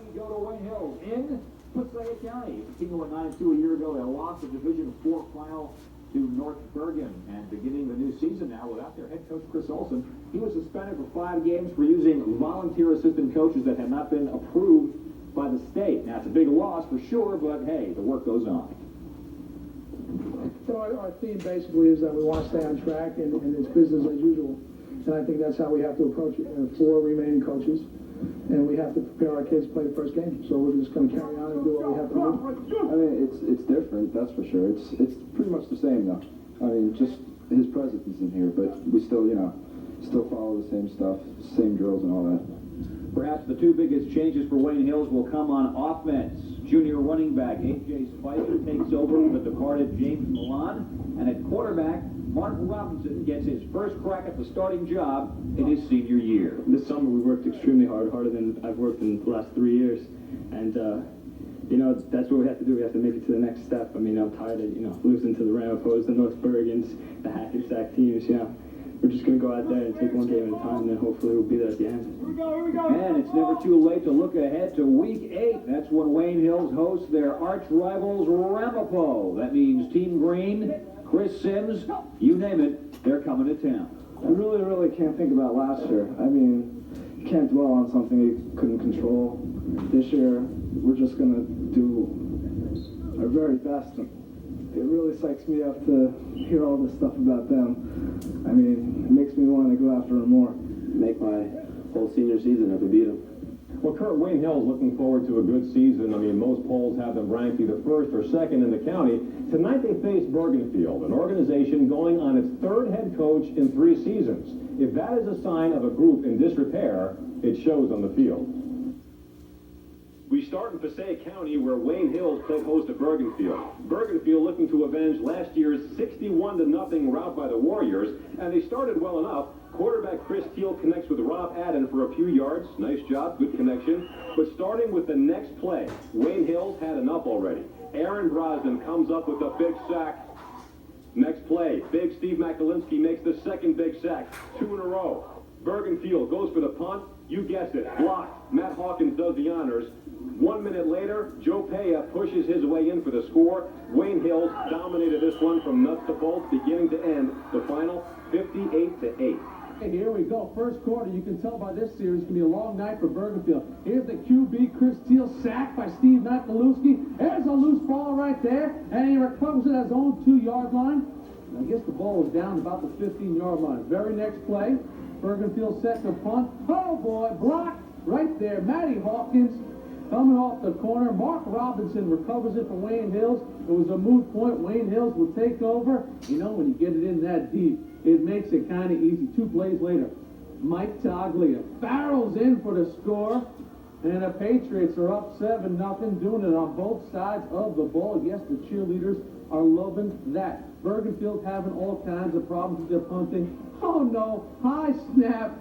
We go to Wayne Hills in Passaic County. The team went 9-2 a year ago. They lost the Division IV final to North Bergen, and beginning the new season now without their head coach Chris Olson. He was suspended for 5 games for using volunteer assistant coaches that had not been approved by the state. Now, it's a big loss for sure, but hey, the work goes on. So our theme basically is that we want to stay on track and it's business as usual. And I think that's how we have to approach it. 4 remaining coaches, and we have to prepare our kids to play the first game. So we're just going to carry on and do what we have to do. I mean, it's different, that's for sure. It's pretty much the same, though. I mean, just his presence is in here, but we still, still follow the same stuff, same drills and all that. Perhaps the 2 biggest changes for Wayne Hills will come on offense. Junior running back A.J. Spicer takes over for the departed James Milan, and at quarterback, Mark Robinson gets his first crack at the starting job in his senior year. This summer we worked extremely hard, harder than I've worked in the last 3 years, and that's what we have to do. We have to make it to the next step. I mean, I'm tired of losing to the Ramapos, the North Bergens, the Hackensack teams. We're just going to go out there and take one game at a time, and then hopefully we'll be there at the end. Here we go. And it's never too late to look ahead to Week 8. That's when Wayne Hills hosts their arch rivals Ramapo. That means Team Green, Chris Sims, you name it, they're coming to town. I really can't think about last year. I mean, you can't dwell on something you couldn't control. This year, we're just going to do our very best. It really psychs me up to hear all this stuff about them. I mean, it makes me want to go after them more. Make my whole senior season if we beat them. Well, Kurt, Wayne Hills looking forward to a good season. I mean, most polls have them ranked either first or second in the county. Tonight they face Bergenfield, an organization going on its 3rd head coach in 3 seasons. If that is a sign of a group in disrepair, it shows on the field. We start in Passaic County, where Wayne Hills played host to Bergenfield. Bergenfield looking to avenge last year's 61-0 rout by the Warriors, and they started well enough. Quarterback Chris Teal connects with Rob Adden for a few yards. Nice job, good connection. But starting with the next play, Wayne Hills had enough already. Aaron Brosnan comes up with a big sack. Next play, big Steve Makalinsky makes the 2nd big sack, 2 in a row. Bergenfield goes for the punt. You guessed it, blocked. Matt Hawkins does the honors. 1 minute later, Joe Paya pushes his way in for the score. Wayne Hills dominated this one from nuts to bolts, beginning to end. The final, 58-8. Here we go. First quarter, you can tell by this series, it's going to be a long night for Bergenfield. Here's the QB, Chris Teal, sacked by Steve Makalewski. There's a loose ball right there, and he recovers it at his own 2-yard line. I guess the ball was down about the 15-yard line. Very next play, Bergenfield sets a punt. Oh, boy, blocked right there. Matty Hawkins coming off the corner. Mark Robinson recovers it for Wayne Hills. It was a moot point. Wayne Hills will take over. When you get it in that deep, it makes it kind of easy. 2 plays later, Mike Taglia barrels in for the score, and the Patriots are up 7-0, doing it on both sides of the ball. Yes, the cheerleaders are loving that. Bergenfield having all kinds of problems with their punting. Oh no, high snap.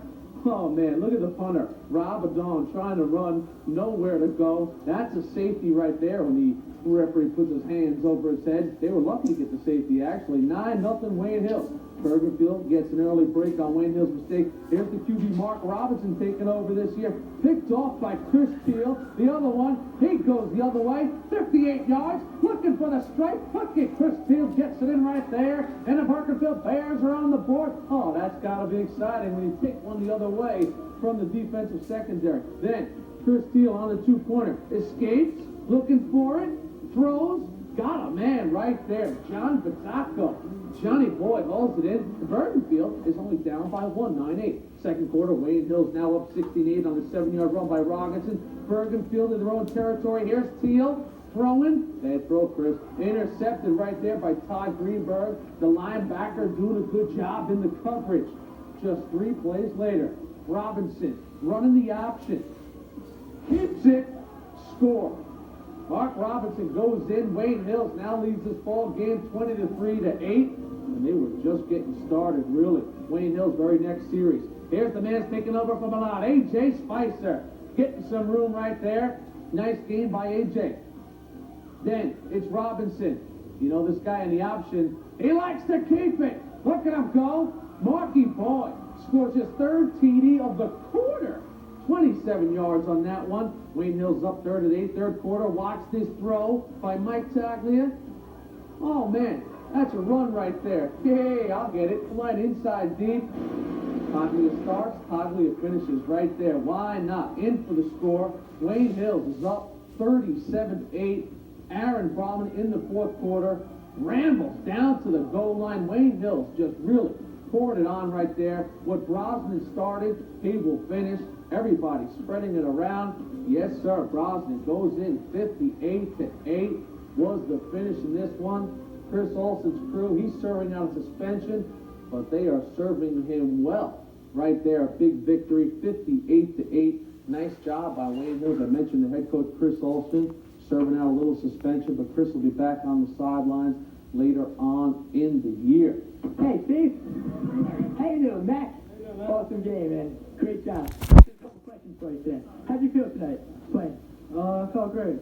Oh man, look at the punter. Rob Adon trying to run, nowhere to go. That's a safety right there when the referee puts his hands over his head. They were lucky to get the safety actually. 9-0 Wayne Hills. Bergenfield gets an early break on Wayne Hills' mistake. Here's the QB Mark Robinson taking over this year. Picked off by Chris Teal. The other one, he goes the other way. 58 yards, looking for the strike. Look at Chris Teal, gets it in right there. And the Bergenfield Bears are on the board. Oh, that's got to be exciting when you take one the other way from the defensive secondary. Then, Chris Teal on the 2-pointer. Escapes, looking for it, throws. Got a man right there, John Vitacco. Johnny Boyd hauls it in. Bergenfield is only down by 1, 9-8. Second quarter, Wayne Hills now up 16-8 on the 7-yard run by Rogerson. Bergenfield in their own territory. Here's Teal throwing. Bad throw, Chris. Intercepted right there by Todd Greenberg. The linebacker doing a good job in the coverage. Just 3 plays later, Robinson running the option. Hits it. Score. Mark Robinson goes in. Wayne Hills now leads this ball game 20-3-8. And they were just getting started, really. Wayne Hills' very next series. Here's the man taking over from Milan. A.J. Spicer getting some room right there. Nice game by A.J. Then it's Robinson. This guy in the option. He likes to keep it. Look at him go. Marky Boyd scores his 3rd TD of the quarter. 27 yards on that one. Wayne Hills up 38, third quarter. Watch this throw by Mike Taglia. Oh, man, that's a run right there. Hey, I'll get it. Come on, inside deep. Taglia starts. Taglia finishes right there. Why not? In for the score. Wayne Hills is up 37-8. Aaron Brahman in the fourth quarter rambles down to the goal line. Wayne Hills just really poured it on right there. What Brosnan started, he will finish. Everybody spreading it around. Yes, sir. Brosnan goes in 58-8 was the finish in this one. Chris Olson's crew, he's serving out a suspension, but they are serving him well. Right there, a big victory, 58-8. Nice job by Wayne Hills. I mentioned the head coach, Chris Olson, serving out a little suspension, but Chris will be back on the sidelines later on in the year. Hey, Steve. How you doing, Mac? Awesome game, man. Great job. Just a couple questions for you today. How'd you feel tonight playing? I felt great.